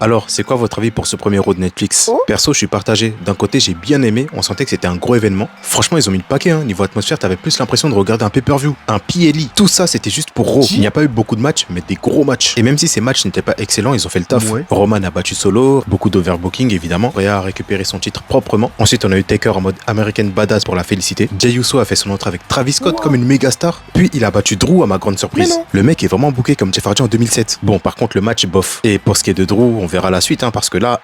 Alors, c'est quoi votre avis pour ce premier Raw de Netflix? Perso, je suis partagé. D'un côté, j'ai bien aimé, on sentait que c'était un gros événement. Franchement, ils ont mis le paquet, hein. Niveau atmosphère, t'avais plus l'impression de regarder un pay-per-view, un PLE. Tout ça, c'était juste pour Raw. Il n'y a pas eu beaucoup de matchs, mais des gros matchs. Et même si ces matchs n'étaient pas excellents, ils ont fait le taf. Roman a battu Solo, beaucoup d'overbooking évidemment. Rhea a récupéré son titre proprement. Ensuite, on a eu Taker en mode American Badass pour la féliciter. Jey Uso a fait son entrée avec Travis Scott comme une méga star. Puis il a battu Drew à ma grande surprise. Le mec est vraiment booké comme Jeff Hardy en 2007. Bon, par contre, le match bof. Et pour ce qui est de Drew, on verra la suite, hein, parce que là,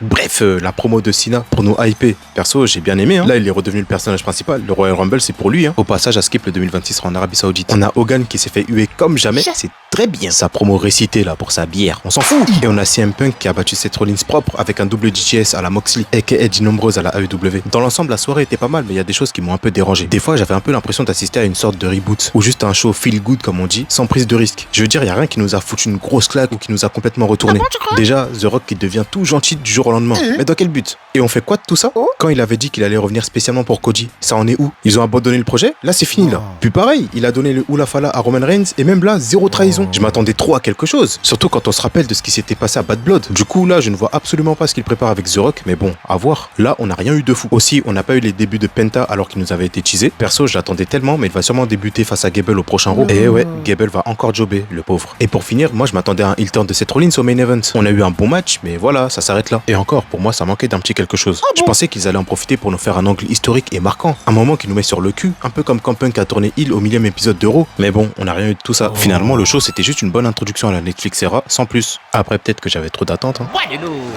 bref, la promo de Cena pour nous hyper. Perso, j'ai bien aimé. Hein. Là, il est redevenu le personnage principal. Le Royal Rumble, c'est pour lui. Hein. Au passage, à skip le 2026 sera en Arabie Saoudite. On a Hogan qui s'est fait huer comme jamais. C'est très bien. Sa promo récitée là pour sa bière, on s'en fout. Et on a CM Punk qui a battu Seth Rollins propre avec un double DJS à la Moxley et Eddie Nombreuse à la AEW. Dans l'ensemble, la soirée était pas mal, mais il y a des choses qui m'ont un peu dérangé. Des fois, j'avais un peu l'impression d'assister à une sorte de reboot ou juste un show feel good comme on dit, sans prise de risque. Je veux dire, il y a rien qui nous a foutu une grosse claque ou qui nous a complètement retourné. Déjà, The Rock qui devient tout gentil du jour au lendemain. Mais dans quel but? Et on fait quoi de tout ça? Quand il avait dit qu'il allait revenir spécialement pour Cody, ça en est où? Ils ont abandonné le projet? Là, c'est fini là. Puis pareil, il a donné le Hula Fala à Roman Reigns et même là, zéro trahison. Je m'attendais trop à quelque chose, surtout quand on se rappelle de ce qui s'était passé à Bad Blood. Du coup, là, je ne vois absolument pas ce qu'il prépare avec The Rock, mais bon, à voir. Là, on n'a rien eu de fou. Aussi, on n'a pas eu les débuts de Penta alors qu'il nous avait été teasé. Perso, je l'attendais tellement, mais il va sûrement débuter face à Gable au prochain Raw. Et ouais, Gable va encore jobber, le pauvre. Et pour finir, moi, je m'attendais à un heel turn de Seth Rollins au main event. On a eu un bon match, mais voilà, ça s'arrête là. Et encore, pour moi, ça manquait d'un petit quelque chose. Je pensais qu'ils allaient en profiter pour nous faire un angle historique et marquant. Un moment qui nous met sur le cul, un peu comme quand Punk a tourné heel au millième épisode de Raw. Mais bon, on n'a rien eu de tout ça. Finalement, le show, c'était juste une bonne introduction à la Netflix era, sans plus. Après, peut-être que j'avais trop d'attentes. Hein.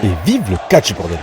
Et vive le catch, bordel!